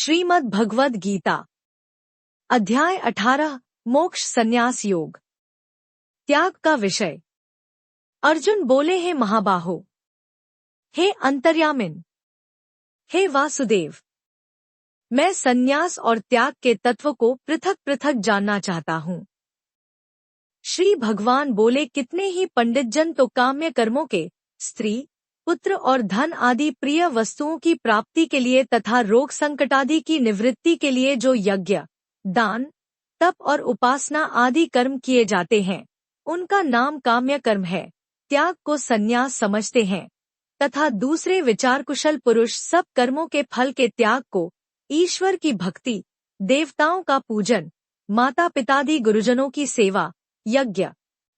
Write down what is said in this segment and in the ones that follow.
श्रीमद् भगवद गीता अध्याय 18 मोक्ष संन्यास योग। त्याग का विषय। अर्जुन बोले, हे महाबाहो, हे अंतर्यामिन, हे वासुदेव, मैं संन्यास और त्याग के तत्व को पृथक पृथक जानना चाहता हूँ। श्री भगवान बोले, कितने ही पंडितजन तो काम्य कर्मों के, स्त्री, पुत्र और धन आदि प्रिय वस्तुओं की प्राप्ति के लिए तथा रोग संकट आदि की निवृत्ति के लिए जो यज्ञ, दान, तप और उपासना आदि कर्म किए जाते हैं, उनका नाम काम्य कर्म है। त्याग को संन्यास समझते हैं तथा दूसरे विचारकुशल पुरुष सब कर्मों के फल के त्याग को ईश्वर की भक्ति, देवताओं का पूजन, माता पितादि गुरुजनों की सेवा, यज्ञ,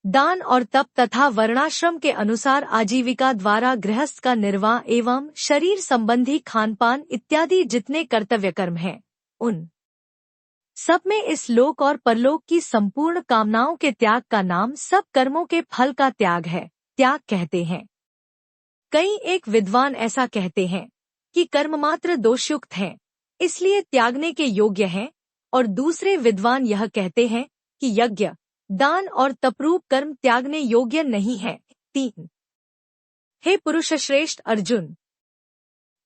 दान और तप तथा वर्णाश्रम के अनुसार आजीविका द्वारा गृहस्थ का निर्वाह एवं शरीर संबंधी खानपान इत्यादि जितने कर्तव्य कर्म हैं, उन सब में इस लोक और परलोक की संपूर्ण कामनाओं के त्याग का नाम सब कर्मों के फल का त्याग है, त्याग कहते हैं। कई एक विद्वान ऐसा कहते हैं कि कर्म मात्र दोषयुक्त हैं, इसलिए त्यागने के योग्य हैं, और दूसरे विद्वान यह कहते हैं कि यज्ञ, दान और तपरूप कर्म त्यागने योग्य नहीं है। 3 हे पुरुषश्रेष्ठ अर्जुन,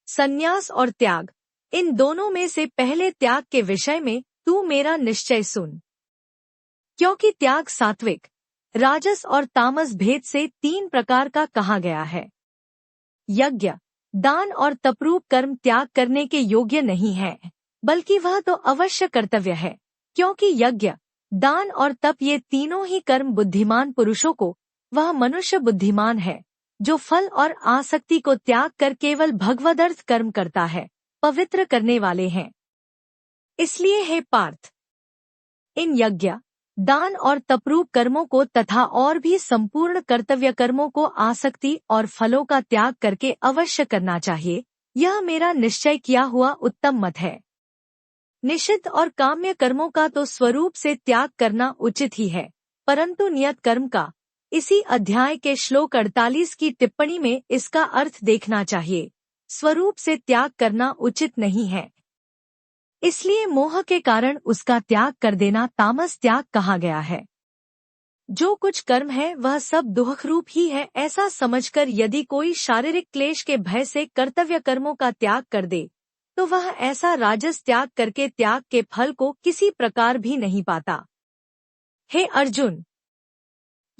संन्यास और त्याग, इन दोनों में से पहले त्याग के विषय में तू मेरा निश्चय सुन। क्योंकि त्याग सात्विक, राजस और तामस भेद से 3 प्रकार का कहा गया है। यज्ञ, दान और तपरूप कर्म त्याग करने के योग्य नहीं है, बल्कि वह तो अवश्य कर्तव्य है, क्योंकि यज्ञ, दान और तप ये तीनों ही कर्म बुद्धिमान पुरुषों को, वह मनुष्य बुद्धिमान है जो फल और आसक्ति को त्याग कर केवल भगवदर्थ कर्म करता है, पवित्र करने वाले हैं। इसलिए हे पार्थ, इन यज्ञ, दान और तपरूप कर्मों को तथा और भी संपूर्ण कर्तव्य कर्मों को आसक्ति और फलों का त्याग करके अवश्य करना चाहिए। यह मेरा निश्चय किया हुआ उत्तम मत है। निषिद्ध और काम्य कर्मों का तो स्वरूप से त्याग करना उचित ही है, परंतु नियत कर्म का इसी अध्याय के श्लोक 48 की टिप्पणी में इसका अर्थ देखना चाहिए। स्वरूप से त्याग करना उचित नहीं है, इसलिए मोह के कारण उसका त्याग कर देना तामस त्याग कहा गया है। जो कुछ कर्म है वह सब दुःखरूप ही है, ऐसा समझकर यदि कोई शारीरिक क्लेश के भय से कर्तव्य कर्मों का त्याग कर दे, तो वह ऐसा राजस त्याग करके त्याग के फल को किसी प्रकार भी नहीं पाता। हे अर्जुन,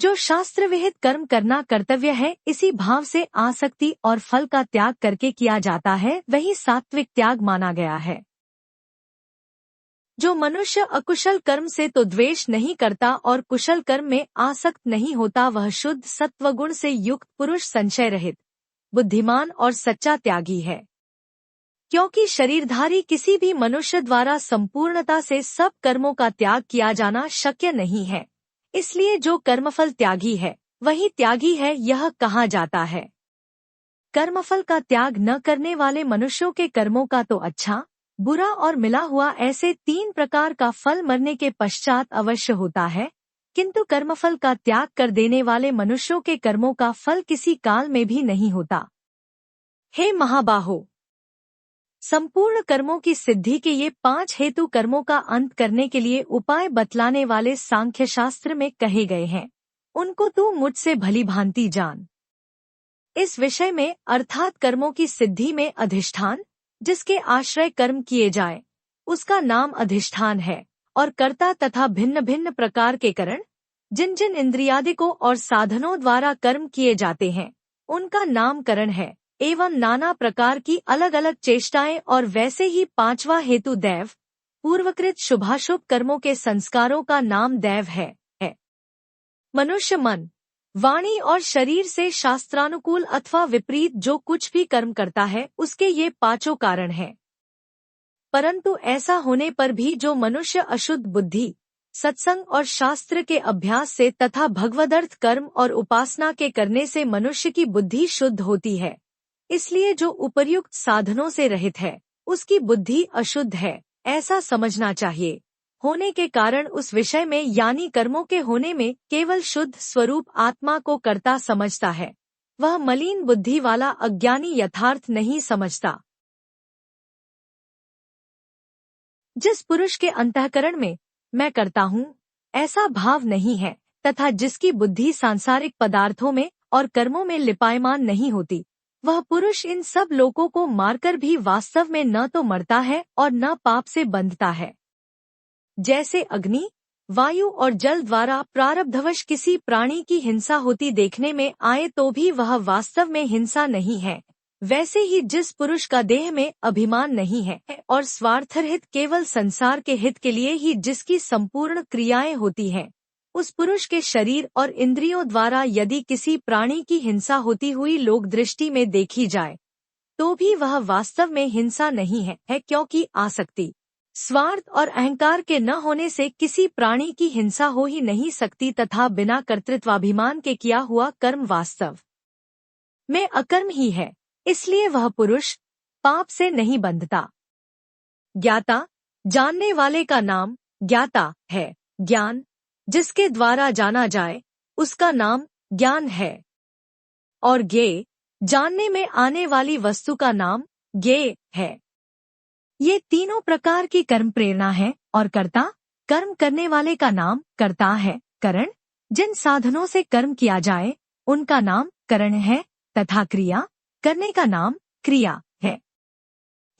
जो शास्त्र विहित कर्म करना कर्तव्य है, इसी भाव से आसक्ति और फल का त्याग करके किया जाता है, वही सात्विक त्याग माना गया है। जो मनुष्य अकुशल कर्म से तो द्वेष नहीं करता और कुशल कर्म में आसक्त नहीं होता, वह शुद्ध सत्वगुण से युक्त पुरुष संशय रहित, बुद्धिमान और सच्चा त्यागी है। क्योंकि शरीरधारी किसी भी मनुष्य द्वारा संपूर्णता से सब कर्मों का त्याग किया जाना शक्य नहीं है, इसलिए जो कर्मफल त्यागी है वही त्यागी है, यह कहा जाता है। कर्मफल का त्याग न करने वाले मनुष्यों के कर्मों का तो अच्छा, बुरा और मिला हुआ ऐसे 3 प्रकार का फल मरने के पश्चात अवश्य होता है, किंतु कर्मफल का त्याग कर देने वाले मनुष्यों के कर्मों का फल किसी काल में भी नहीं होता। हे महाबाहो, संपूर्ण कर्मों की सिद्धि के ये 5 हेतु कर्मों का अंत करने के लिए उपाय बतलाने वाले सांख्य शास्त्र में कहे गए हैं, उनको तू मुझसे भली भांति जान। इस विषय में अर्थात कर्मों की सिद्धि में अधिष्ठान, जिसके आश्रय कर्म किए जाए, उसका नाम अधिष्ठान है, और कर्ता तथा भिन्न भिन्न प्रकार के कारण, जिन जिन इंद्रियादिकों और साधनों द्वारा कर्म किए जाते हैं, उनका नाम करण है, एवं नाना प्रकार की अलग अलग चेष्टाएं, और वैसे ही 5वां हेतु दैव, पूर्वकृत शुभाशुभ कर्मों के संस्कारों का नाम दैव है। मनुष्य मन, वाणी और शरीर से शास्त्रानुकूल अथवा विपरीत जो कुछ भी कर्म करता है, उसके ये 5 कारण हैं। परंतु ऐसा होने पर भी जो मनुष्य अशुद्ध बुद्धि, सत्संग और शास्त्र के अभ्यास से तथा भगवदर्थ कर्म और उपासना के करने से मनुष्य की बुद्धि शुद्ध होती है, इसलिए जो उपर्युक्त साधनों से रहित है, उसकी बुद्धि अशुद्ध है, ऐसा समझना चाहिए। होने के कारण उस विषय में यानी कर्मों के होने में केवल शुद्ध स्वरूप आत्मा को कर्ता समझता है, वह मलिन बुद्धि वाला अज्ञानी यथार्थ नहीं समझता। जिस पुरुष के अंतःकरण में मैं करता हूँ ऐसा भाव नहीं है तथा जिसकी बुद्धि सांसारिक पदार्थों में और कर्मों में लिपायमान नहीं होती, वह पुरुष इन सब लोगों को मारकर भी वास्तव में न तो मरता है और न पाप से बंधता है। जैसे अग्नि, वायु और जल द्वारा प्रारब्धवश किसी प्राणी की हिंसा होती देखने में आए तो भी वह वास्तव में हिंसा नहीं है, वैसे ही जिस पुरुष का देह में अभिमान नहीं है और स्वार्थरहित केवल संसार के हित के लिए ही जिसकी संपूर्ण क्रियाएं होती हैं, उस पुरुष के शरीर और इंद्रियों द्वारा यदि किसी प्राणी की हिंसा होती हुई लोक दृष्टि में देखी जाए तो भी वह वास्तव में हिंसा नहीं है, क्योंकि आसक्ति, स्वार्थ और अहंकार के न होने से किसी प्राणी की हिंसा हो ही नहीं सकती तथा बिना कर्तृत्वाभिमान के किया हुआ कर्म वास्तव में अकर्म ही है, इसलिए वह पुरुष पाप से नहीं बंधता। ज्ञाता, जानने वाले का नाम ज्ञाता है। ज्ञान जिसके द्वारा जाना जाए उसका नाम ज्ञान है और ज्ञेय जानने में आने वाली वस्तु का नाम ज्ञेय है। ये तीनों प्रकार की कर्म प्रेरणा है और कर्ता, कर्म करने वाले का नाम कर्ता है। करण जिन साधनों से कर्म किया जाए उनका नाम करण है तथा क्रिया करने का नाम क्रिया है।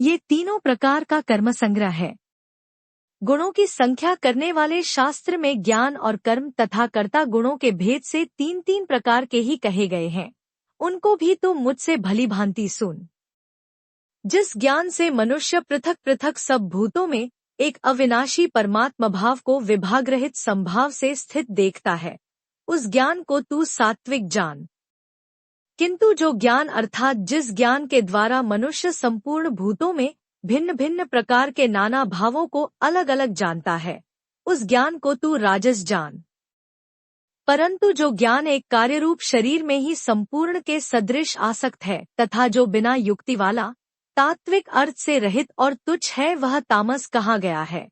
ये तीनों प्रकार का कर्म संग्रह है। गुणों की संख्या करने वाले शास्त्र में ज्ञान और कर्म तथा कर्ता गुणों के भेद से तीन तीन प्रकार के ही कहे गए हैं, उनको भी तुम मुझसे भली भांति सुन। जिस ज्ञान से मनुष्य पृथक पृथक सब भूतों में एक अविनाशी परमात्मा भाव को विभागरहित संभाव से स्थित देखता है, उस ज्ञान को तू सात्विक जान। किंतु जो ज्ञान अर्थात जिस ज्ञान के द्वारा मनुष्य संपूर्ण भूतों में भिन्न भिन्न प्रकार के नाना भावों को अलग अलग जानता है, उस ज्ञान को तू राजस जान। परंतु जो ज्ञान एक कार्यरूप शरीर में ही संपूर्ण के सदृश आसक्त है तथा जो बिना युक्ति वाला, तात्विक अर्थ से रहित और तुच्छ है, वह तामस कहा गया है।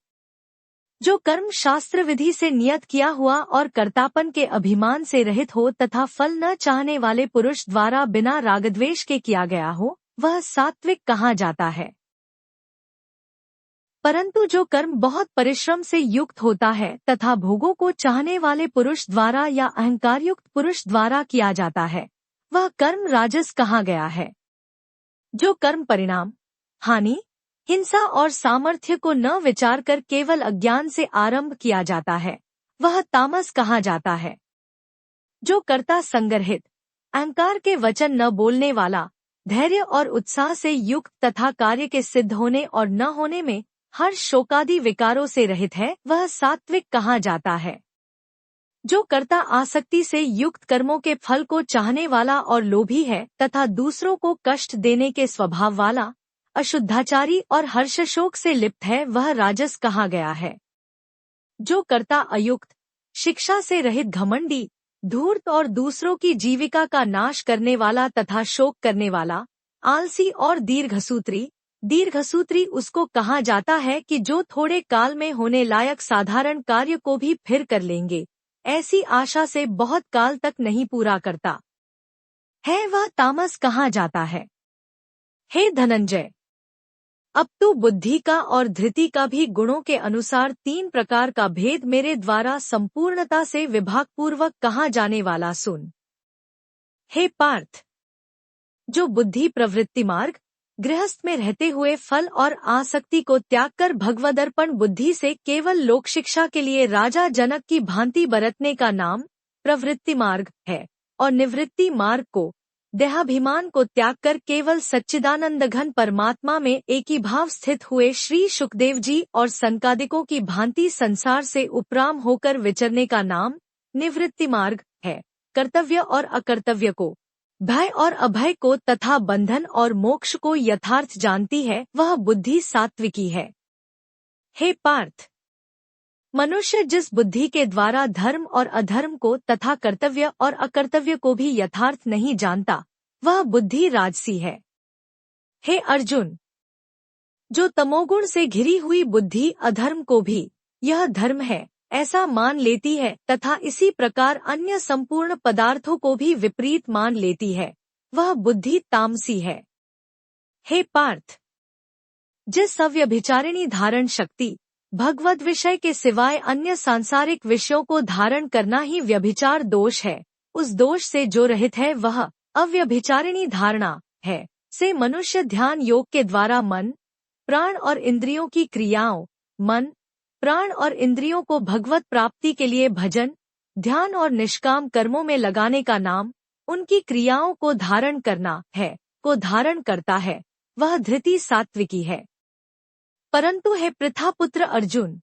जो कर्म शास्त्र विधि से नियत किया हुआ और कर्तापन के अभिमान से रहित हो तथा फल न चाहने वाले पुरुष द्वारा बिना रागद्वेष के किया गया हो, वह सात्विक कहा जाता है। परंतु जो कर्म बहुत परिश्रम से युक्त होता है तथा भोगों को चाहने वाले पुरुष द्वारा या अहंकारयुक्त पुरुष द्वारा किया जाता है, वह कर्म राजस कहा गया है। जो कर्म परिणाम, हानि, हिंसा और सामर्थ्य को न विचार कर केवल अज्ञान से आरंभ किया जाता है, वह तामस कहा जाता है। जो कर्ता संगरहित, अहंकार के वचन न बोलने वाला, धैर्य और उत्साह से युक्त तथा कार्य के सिद्ध होने और न होने में हर शोकादि विकारों से रहित है, वह सात्विक कहा जाता है। जो कर्ता आसक्ति से युक्त कर्मों के फल को चाहने वाला और लोभी है तथा दूसरों को कष्ट देने के स्वभाव वाला, अशुद्धाचारी और हर्षशोक से लिप्त है, वह राजस कहा गया है। जो कर्ता अयुक्त, शिक्षा से रहित घमंडी, धूर्त और दूसरों की जीविका का नाश करने वाला तथा शोक करने वाला, आलसी और दीर्घसूत्री उसको कहा जाता है कि जो थोड़े काल में होने लायक साधारण कार्य को भी फिर कर लेंगे, ऐसी आशा से बहुत काल तक नहीं पूरा करता है, वह तामस कहा जाता है। हे धनंजय, अब तू बुद्धि का और धृति का भी गुणों के अनुसार तीन प्रकार का भेद मेरे द्वारा संपूर्णता से विभागपूर्वक कहा जाने वाला सुन। हे पार्थ, जो बुद्धि प्रवृत्ति मार्ग, गृहस्थ में रहते हुए फल और आसक्ति को त्याग कर भगवदर्पण बुद्धि से केवल लोक शिक्षा के लिए राजा जनक की भांति बरतने का नाम प्रवृत्ति मार्ग है, और निवृत्ति मार्ग को, देहाभिमान को त्याग कर केवल सच्चिदानंद घन परमात्मा में एकी भाव स्थित हुए श्री शुकदेव जी और संकादिकों की भांति संसार से उपराम होकर विचरने का नाम निवृत्ति मार्ग है। कर्तव्य और अकर्तव्य को, भय और अभय को तथा बंधन और मोक्ष को यथार्थ जानती है, वह बुद्धि सात्विकी है। हे पार्थ, मनुष्य जिस बुद्धि के द्वारा धर्म और अधर्म को तथा कर्तव्य और अकर्तव्य को भी यथार्थ नहीं जानता, वह बुद्धि राजसी है। हे अर्जुन, जो तमोगुण से घिरी हुई बुद्धि अधर्म को भी यह धर्म है ऐसा मान लेती है तथा इसी प्रकार अन्य संपूर्ण पदार्थों को भी विपरीत मान लेती है, वह बुद्धि तामसी है। हे पार्थ, जिस अव्यभिचारिणी धारण शक्ति भगवद विषय के सिवाय अन्य सांसारिक विषयों को धारण करना ही व्यभिचार दोष है, उस दोष से जो रहित है वह अव्यभिचारिणी धारणा है, से मनुष्य ध्यान योग के द्वारा मन, प्राण और इंद्रियों की क्रियाओं, मन, प्राण और इंद्रियों को भगवत प्राप्ति के लिए भजन, ध्यान और निष्काम कर्मों में लगाने का नाम, उनकी क्रियाओं को धारण करना है, को धारण करता है, वह धृति सात्विकी है। परंतु हे पृथापुत्र अर्जुन,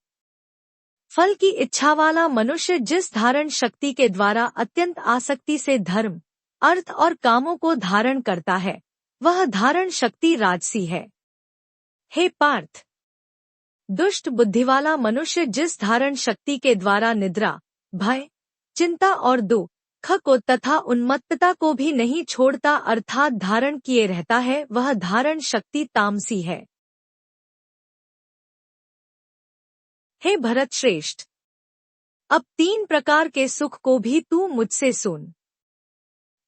फल की इच्छा वाला मनुष्य जिस धारण शक्ति के द्वारा अत्यंत आसक्ति से धर्म, अर्थ और कामों को धारण करता है, वह धारण शक्ति राजसी है। हे पार्थ, दुष्ट बुद्धि वाला मनुष्य जिस धारण शक्ति के द्वारा निद्रा, भय, चिंता और दुख को तथा उन्मत्तता को भी नहीं छोड़ता अर्थात धारण किए रहता है, वह धारण शक्ति तामसी है। हे भरत श्रेष्ठ, अब 3 प्रकार के सुख को भी तू मुझसे सुन।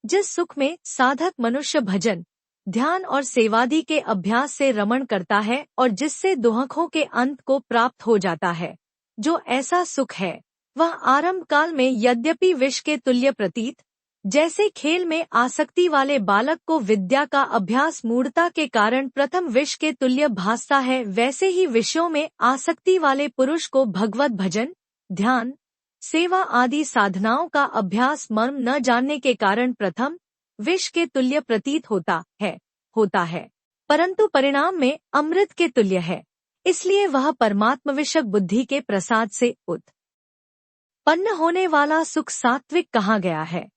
जिस सुख में साधक मनुष्य भजन, ध्यान और सेवादि के अभ्यास से रमण करता है और जिससे दुखों के अंत को प्राप्त हो जाता है, जो ऐसा सुख है वह आरंभ काल में यद्यपि विष के तुल्य प्रतीत, जैसे खेल में आसक्ति वाले बालक को विद्या का अभ्यास मूढ़ता के कारण प्रथम विष के तुल्य भासता है, वैसे ही विषयों में आसक्ति वाले पुरुष को भगवत भजन, ध्यान, सेवा आदि साधनाओं का अभ्यास मर्म न जानने के कारण प्रथम विष के तुल्य प्रतीत होता है, परंतु परिणाम में अमृत के तुल्य है। इसलिए वह परमात्मविषयक बुद्धि के प्रसाद से उत्पन्न होने वाला सुख सात्विक कहा गया है।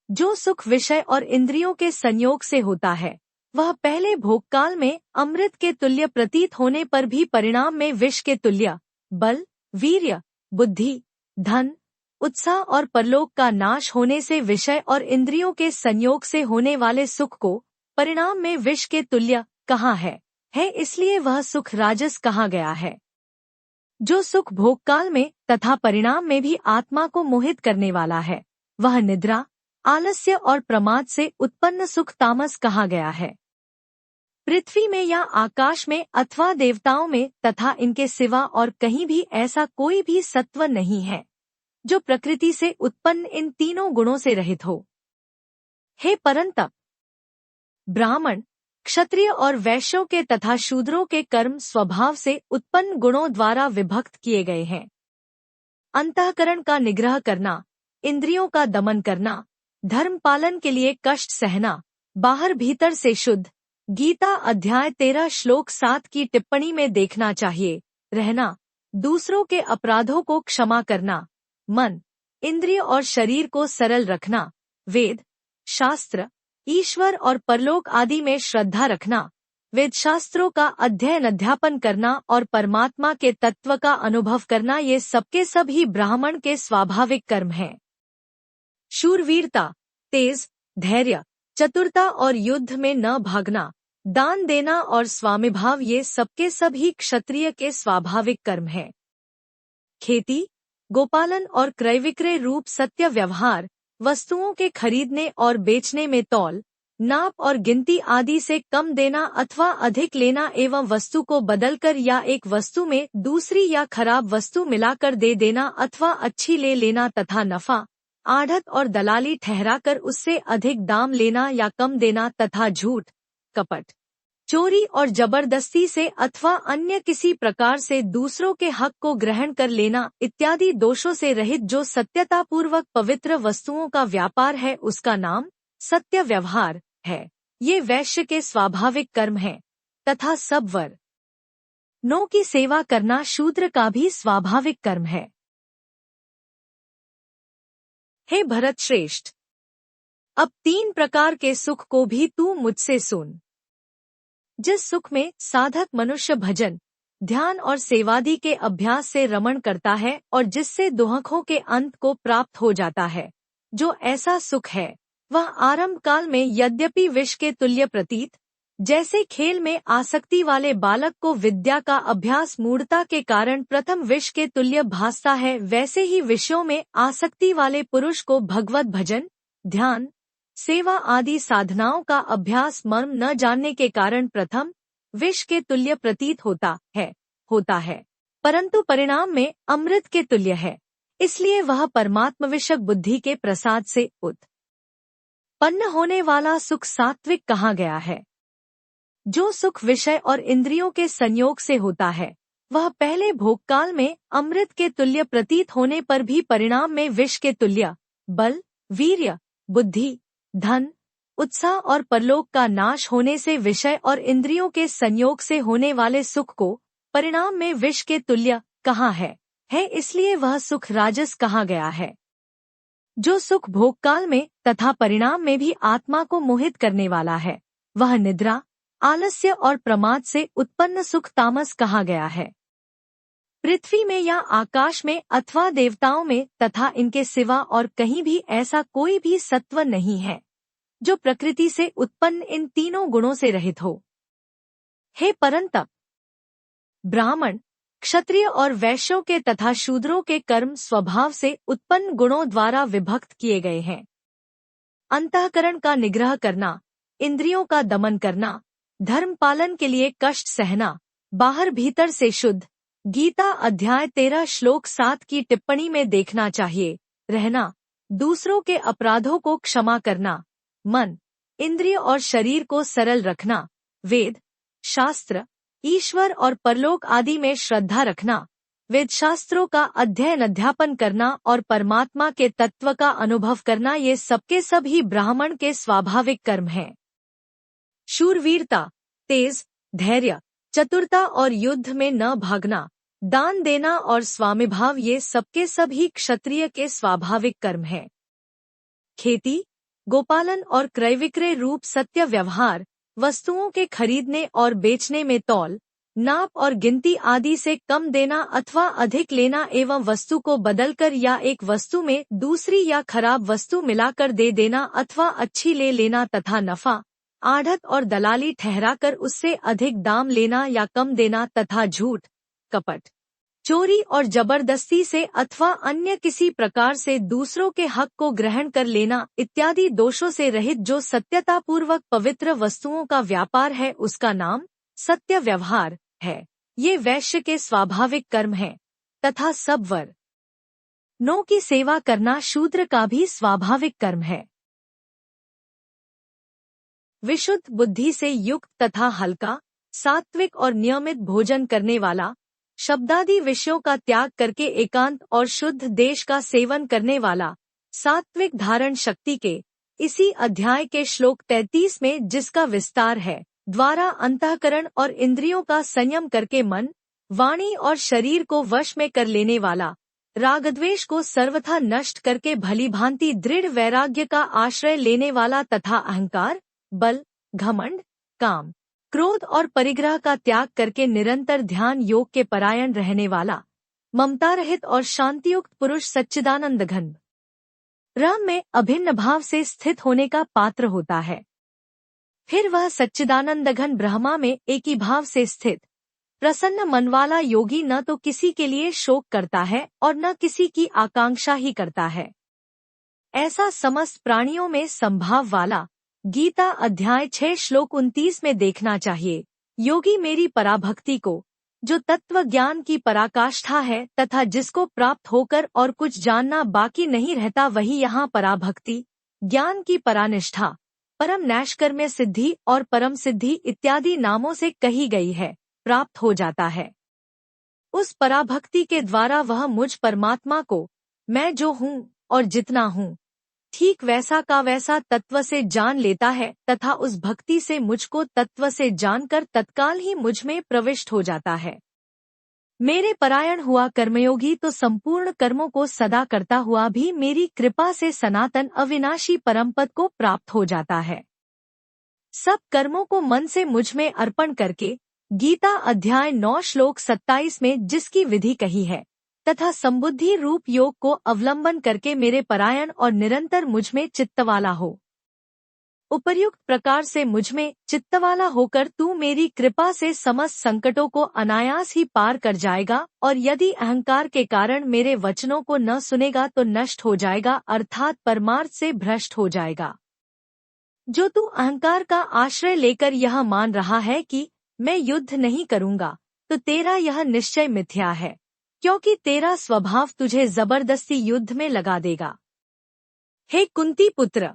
जो सुख विषय और इंद्रियों के संयोग से होता है, वह पहले भोगकाल में अमृत के तुल्य प्रतीत होने पर भी परिणाम में विष के तुल्य बल, वीर्य, बुद्धि, धन, उत्साह और परलोक का नाश होने से विषय और इंद्रियों के संयोग से होने वाले सुख को परिणाम में विष के तुल्य कहा है, इसलिए वह सुख राजस कहा गया है। जो सुख भोगकाल में तथा परिणाम में भी आत्मा को मोहित करने वाला है, वह निद्रा, आलस्य और प्रमाद से उत्पन्न सुख तामस कहा गया है। पृथ्वी में या आकाश में अथवा देवताओं में तथा इनके सिवा और कहीं भी ऐसा कोई भी सत्व नहीं है जो प्रकृति से उत्पन्न इन तीनों गुणों से रहित हो। हे परंतप, ब्राह्मण, क्षत्रिय और वैश्यों के तथा शूद्रों के कर्म स्वभाव से उत्पन्न गुणों द्वारा विभक्त किए गए हैं। अंतःकरण का निग्रह करना, इंद्रियों का दमन करना, धर्म पालन के लिए कष्ट सहना, बाहर भीतर से शुद्ध, गीता अध्याय 13 श्लोक 7 की टिप्पणी में देखना चाहिए रहना, दूसरों के अपराधों को क्षमा करना, मन, इंद्रिय और शरीर को सरल रखना, वेद, शास्त्र, ईश्वर और परलोक आदि में श्रद्धा रखना, वेद शास्त्रों का अध्ययन अध्यापन करना और परमात्मा के तत्व का अनुभव करना, ये सबके सब ही ब्राह्मण के स्वाभाविक कर्म हैं। शूरवीरता, तेज, धैर्य, चतुरता और युद्ध में न भागना, दान देना और स्वामिभाव, ये सबके सब ही क्षत्रिय के स्वाभाविक कर्म हैं। खेती, गोपालन और क्रय विक्रय रूप सत्य व्यवहार, वस्तुओं के खरीदने और बेचने में तौल, नाप और गिनती आदि से कम देना अथवा अधिक लेना एवं वस्तु को बदलकर या एक वस्तु में दूसरी या खराब वस्तु मिलाकर दे देना अथवा अच्छी ले लेना तथा नफा, आढ़त और दलाली ठहराकर उससे अधिक दाम लेना या कम देना तथा झूठ, कपट, चोरी और जबरदस्ती से अथवा अन्य किसी प्रकार से दूसरों के हक को ग्रहण कर लेना इत्यादि दोषों से रहित जो सत्यतापूर्वक पवित्र वस्तुओं का व्यापार है, उसका नाम सत्य व्यवहार है। ये वैश्य के स्वाभाविक कर्म हैं तथा सब वर्णों की सेवा करना शूद्र का भी स्वाभाविक कर्म है। हे भरत श्रेष्ठ, अब 3 प्रकार के सुख को भी तू मुझसे सुन। जिस सुख में साधक मनुष्य भजन, ध्यान और सेवादि के अभ्यास से रमण करता है और जिससे दुखों के अंत को प्राप्त हो जाता है, जो ऐसा सुख है वह आरंभ काल में यद्यपि विष के तुल्य प्रतीत, जैसे खेल में आसक्ति वाले बालक को विद्या का अभ्यास मूढ़ता के कारण प्रथम विष के तुल्य भासता है, वैसे ही विषयों में आसक्ति वाले पुरुष को भगवत भजन, ध्यान, सेवा आदि साधनाओं का अभ्यास मर्म न जानने के कारण प्रथम विष के तुल्य प्रतीत होता है, परंतु परिणाम में अमृत के तुल्य है। इसलिए वह परमात्मविषयक बुद्धि के प्रसाद से उत्पन्न होने वाला सुख सात्विक कहा गया है। जो सुख विषय और इंद्रियों के संयोग से होता है, वह पहले भोगकाल में अमृत के तुल्य प्रतीत होने पर भी परिणाम में विष के तुल्य बल, वीर्य, बुद्धि, धन, उत्साह और परलोक का नाश होने से विषय और इंद्रियों के संयोग से होने वाले सुख को परिणाम में विष के तुल्य कहा है, इसलिए वह सुख राजस कहा गया है। जो सुख भोगकाल में तथा परिणाम में भी आत्मा को मोहित करने वाला है, वह निद्रा, आलस्य और प्रमाद से उत्पन्न सुख तामस कहा गया है। पृथ्वी में या आकाश में अथवा देवताओं में तथा इनके सिवा और कहीं भी ऐसा कोई भी सत्व नहीं है जो प्रकृति से उत्पन्न इन तीनों गुणों से रहित हो। हे परंतप, ब्राह्मण, क्षत्रिय और वैश्यों के तथा शूद्रों के कर्म स्वभाव से उत्पन्न गुणों द्वारा विभक्त किए गए हैं। अंतःकरण का निग्रह करना, इंद्रियों का दमन करना, धर्म पालन के लिए कष्ट सहना, बाहर भीतर से शुद्ध, गीता अध्याय 13 श्लोक 7 की टिप्पणी में देखना चाहिए, रहना, दूसरों के अपराधों को क्षमा करना, मन, इंद्रिय और शरीर को सरल रखना, वेद, शास्त्र, ईश्वर और परलोक आदि में श्रद्धा रखना, वेद शास्त्रों का अध्ययन अध्यापन करना और परमात्मा के तत्व का अनुभव करना, ये सबके सब ही ब्राह्मण के स्वाभाविक कर्म हैं। शूरवीरता, तेज, धैर्य, चतुरता और युद्ध में न भागना, दान देना और स्वामिभाव, ये सबके सब ही क्षत्रिय के स्वाभाविक कर्म हैं। खेती, गोपालन और क्रय विक्रय रूप सत्य व्यवहार, वस्तुओं के खरीदने और बेचने में तौल, नाप और गिनती आदि से कम देना अथवा अधिक लेना एवं वस्तु को बदलकर या एक वस्तु में दूसरी या खराब वस्तु मिलाकर दे देना अथवा अच्छी ले लेना तथा नफा, आढ़त और दलाली ठहराकर उससे अधिक दाम लेना या कम देना तथा झूठ, कपट, चोरी और जबरदस्ती से अथवा अन्य किसी प्रकार से दूसरों के हक को ग्रहण कर लेना इत्यादि दोषों से रहित जो सत्यतापूर्वक पवित्र वस्तुओं का व्यापार है, उसका नाम सत्य व्यवहार है। ये वैश्य के स्वाभाविक कर्म हैं तथा सब वर्णों की सेवा करना शूद्र का भी स्वाभाविक कर्म है। विशुद्ध बुद्धि से युक्त तथा हल्का, सात्विक और नियमित भोजन करने वाला, शब्दादि विषयों का त्याग करके एकांत और शुद्ध देश का सेवन करने वाला, सात्विक धारण शक्ति के इसी अध्याय के श्लोक 33 में जिसका विस्तार है, द्वारा अंतःकरण और इंद्रियों का संयम करके मन, वाणी और शरीर को वश में कर लेने वाला, रागद्वेष को सर्वथा नष्ट करके भलीभांति दृढ़ वैराग्य का आश्रय लेने वाला तथा अहंकार, बल, घमंड, काम, क्रोध और परिग्रह का त्याग करके निरंतर ध्यान योग के परायण रहने वाला, ममता रहित और शांतियुक्त पुरुष सच्चिदानंद घन ब्रह्म में अभिन्न भाव से स्थित होने का पात्र होता है। फिर वह सच्चिदानंद घन ब्रह्मा में एक ही भाव से स्थित प्रसन्न मन वाला योगी न तो किसी के लिए शोक करता है और न किसी की आकांक्षा ही करता है। ऐसा समस्त प्राणियों में संभाव वाला गीता अध्याय 6 श्लोक 29 में देखना चाहिए। योगी मेरी पराभक्ति को, जो तत्व ज्ञान की पराकाष्ठा है तथा जिसको प्राप्त होकर और कुछ जानना बाकी नहीं रहता, वही यहाँ पराभक्ति, ज्ञान की परानिष्ठा, परम नैष्कर्म्य सिद्धि और परम सिद्धि इत्यादि नामों से कही गई है, प्राप्त हो जाता है। उस पराभक्ति के द्वारा वह मुझ परमात्मा को, मैं जो हूँ और जितना हूँ, ठीक वैसा का वैसा तत्व से जान लेता है तथा उस भक्ति से मुझको तत्व से जानकर तत्काल ही मुझ में प्रविष्ट हो जाता है। मेरे परायण हुआ कर्मयोगी तो संपूर्ण कर्मों को सदा करता हुआ भी मेरी कृपा से सनातन अविनाशी परमपद को प्राप्त हो जाता है। सब कर्मों को मन से मुझ में अर्पण करके गीता अध्याय 9 श्लोक 27 में जिसकी विधि कही है तथा संबुद्धि रूप योग को अवलंबन करके मेरे परायण और निरंतर मुझ में चित्तवाला हो। उपर्युक्त प्रकार से मुझ में चित्तवाला होकर तू मेरी कृपा से समस्त संकटों को अनायास ही पार कर जाएगा और यदि अहंकार के कारण मेरे वचनों को न सुनेगा तो नष्ट हो जाएगा, अर्थात परमार्थ से भ्रष्ट हो जाएगा। जो तू अहंकार का आश्रय लेकर यह मान रहा है कि मैं युद्ध नहीं करूंगा, तो तेरा यह निश्चय मिथ्या है, क्योंकि तेरा स्वभाव तुझे जबरदस्ती युद्ध में लगा देगा। हे कुंती पुत्र,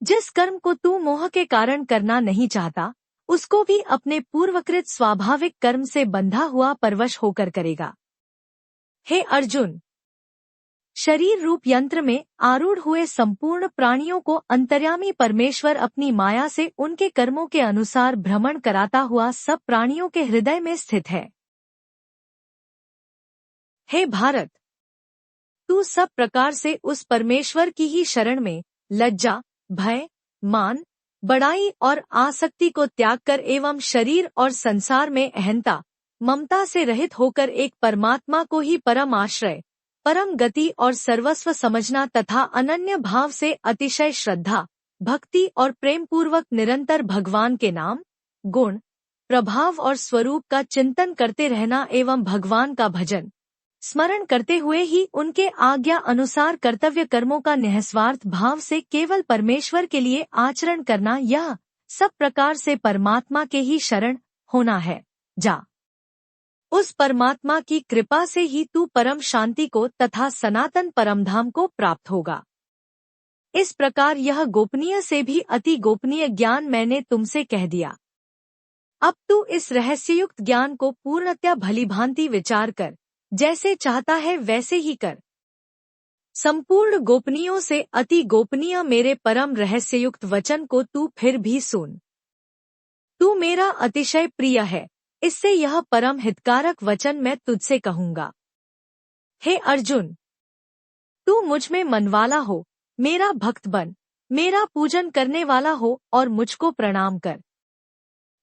जिस कर्म को तू मोह के कारण करना नहीं चाहता, उसको भी अपने पूर्वकृत स्वाभाविक कर्म से बंधा हुआ परवश होकर करेगा। हे अर्जुन, शरीर रूप यंत्र में आरूढ़ हुए संपूर्ण प्राणियों को अंतर्यामी परमेश्वर अपनी माया से उनके कर्मों के अनुसार भ्रमण कराता हुआ सब प्राणियों के हृदय में स्थित है। हे भारत, तू सब प्रकार से उस परमेश्वर की ही शरण में लज्जा, भय, मान, बड़ाई और आसक्ति को त्याग कर एवं शरीर और संसार में अहंता, ममता से रहित होकर एक परमात्मा को ही परम आश्रय, परम गति और सर्वस्व समझना तथा अनन्य भाव से अतिशय श्रद्धा, भक्ति और प्रेम पूर्वक निरंतर भगवान के नाम, गुण, प्रभाव और स्वरूप का चिंतन करते रहना एवं भगवान का भजन, स्मरण करते हुए ही उनके आज्ञा अनुसार कर्तव्य कर्मों का निःस्वार्थ भाव से केवल परमेश्वर के लिए आचरण करना, यह सब प्रकार से परमात्मा के ही शरण होना है। जा, उस परमात्मा की कृपा से ही तू परम शांति को तथा सनातन परमधाम को प्राप्त होगा। इस प्रकार यह गोपनीय से भी अति गोपनीय ज्ञान मैंने तुमसे कह दिया। अब तू इस रहस्ययुक्त ज्ञान को पूर्णतया भलीभांति विचार कर, जैसे चाहता है वैसे ही कर। संपूर्ण गोपनीयों से अति गोपनीय मेरे परम रहस्ययुक्त वचन को तू फिर भी सुन। तू मेरा अतिशय प्रिय है, इससे यह परम हितकारक वचन मैं तुझसे कहूंगा। हे अर्जुन, तू मुझ में मनवाला हो, मेरा भक्त बन, मेरा पूजन करने वाला हो और मुझको प्रणाम कर।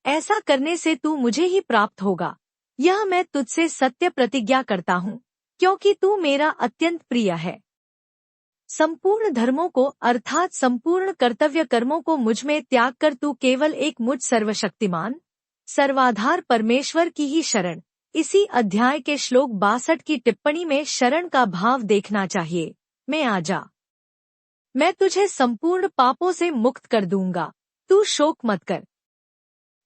ऐसा करने से तू मुझे ही प्राप्त होगा, यह मैं तुझसे सत्य प्रतिज्ञा करता हूँ, क्योंकि तू मेरा अत्यंत प्रिय है। संपूर्ण धर्मों को अर्थात संपूर्ण कर्तव्य कर्मों को मुझ में त्याग कर तू केवल एक मुझ सर्वशक्तिमान, सर्वाधार परमेश्वर की ही शरण, इसी अध्याय के श्लोक 62 की टिप्पणी में शरण का भाव देखना चाहिए। मैं आ जा, मैं तुझे संपूर्ण पापों से मुक्त कर दूंगा, तू शोक मत कर।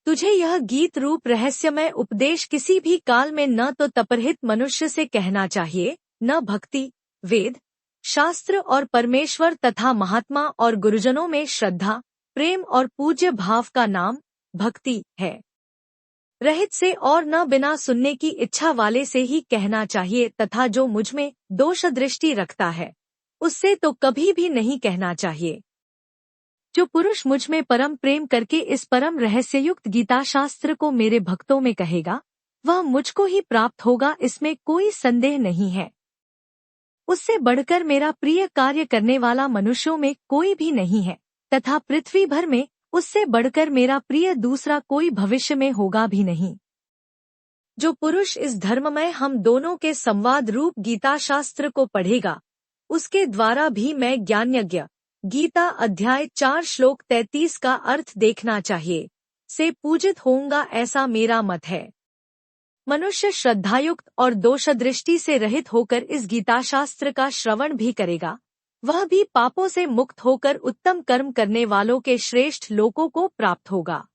तुझे यह गीत रूप रहस्यमय उपदेश किसी भी काल में न तो तपरहित मनुष्य से कहना चाहिए, न भक्ति, वेद, शास्त्र और परमेश्वर तथा महात्मा और गुरुजनों में श्रद्धा, प्रेम और पूज्य भाव का नाम भक्ति है रहित से, और न बिना सुनने की इच्छा वाले से ही कहना चाहिए, तथा जो मुझ में दोष दृष्टि रखता है उससे तो कभी भी नहीं कहना चाहिए। जो पुरुष मुझ में परम प्रेम करके इस परम रहस्ययुक्त गीता शास्त्र को मेरे भक्तों में कहेगा, वह मुझको ही प्राप्त होगा, इसमें कोई संदेह नहीं है। उससे बढ़कर मेरा प्रिय कार्य करने वाला मनुष्यों में कोई भी नहीं है, तथा पृथ्वी भर में उससे बढ़कर मेरा प्रिय दूसरा कोई भविष्य में होगा भी नहीं। जो पुरुष इस धर्ममय हम दोनों के संवाद रूप गीता शास्त्र को पढ़ेगा, उसके द्वारा भी मैं ज्ञानयज्ञ गीता अध्याय 4 श्लोक 33 का अर्थ देखना चाहिए से पूजित होऊंगा, ऐसा मेरा मत है। मनुष्य श्रद्धायुक्त और दोषदृष्टि से रहित होकर इस गीता शास्त्र का श्रवण भी करेगा, वह भी पापों से मुक्त होकर उत्तम कर्म करने वालों के श्रेष्ठ लोकों को प्राप्त होगा।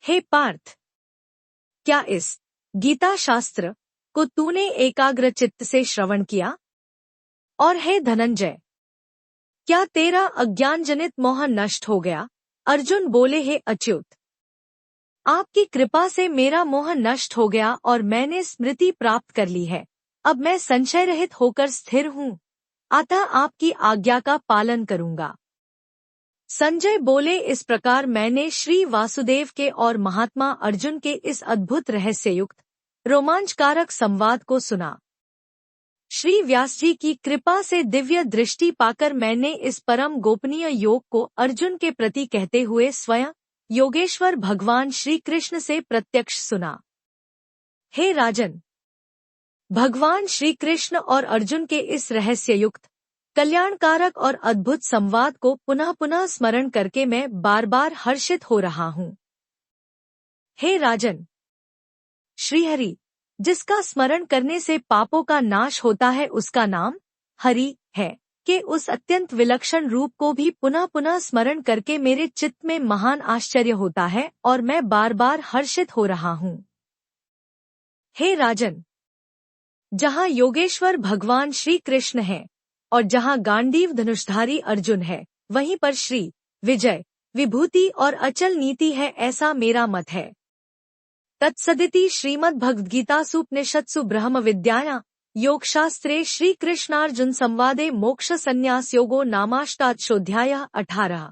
हे पार्थ, क्या इस गीता शास्त्र को तूने एकाग्र चित्त से श्रवण किया? और हे धनंजय, क्या तेरा अज्ञान जनित मोह नष्ट हो गया? अर्जुन बोले, हे अच्युत, आपकी कृपा से मेरा मोह नष्ट हो गया और मैंने स्मृति प्राप्त कर ली है। अब मैं संशय रहित होकर स्थिर हूँ, अतः आपकी आज्ञा का पालन करूंगा। संजय बोले, इस प्रकार मैंने श्री वासुदेव के और महात्मा अर्जुन के इस अद्भुत रहस्ययुक्त रोमांचकारक संवाद को सुना। श्री व्यास जी की कृपा से दिव्य दृष्टि पाकर मैंने इस परम गोपनीय योग को अर्जुन के प्रति कहते हुए स्वयं योगेश्वर भगवान श्री कृष्ण से प्रत्यक्ष सुना। हे राजन, भगवान श्री कृष्ण और अर्जुन के इस रहस्ययुक्त कल्याणकारक और अद्भुत संवाद को पुनः पुनः स्मरण करके मैं बार बार हर्षित हो रहा हूँ। हे राजन, श्रीहरि, जिसका स्मरण करने से पापों का नाश होता है, उसका नाम हरि है। के उस अत्यंत विलक्षण रूप को भी पुनः पुनः स्मरण करके मेरे चित्त में महान आश्चर्य होता है और मैं बार बार हर्षित हो रहा हूँ। हे राजन, जहाँ योगेश्वर भगवान श्री कृष्ण है और जहाँ गांडीव धनुषधारी अर्जुन है, वहीं पर श्री विजय, विभूति और अचल नीति है, ऐसा मेरा मत है। तत्सदिति श्रीमद्भगवद्गीतासु उपनिषत्सु ब्रह्म विद्यायां योगशास्त्रे श्री कृष्णार्जुन संवादे मोक्ष संन्यास योगो नामाष्टादशोऽध्यायः 18।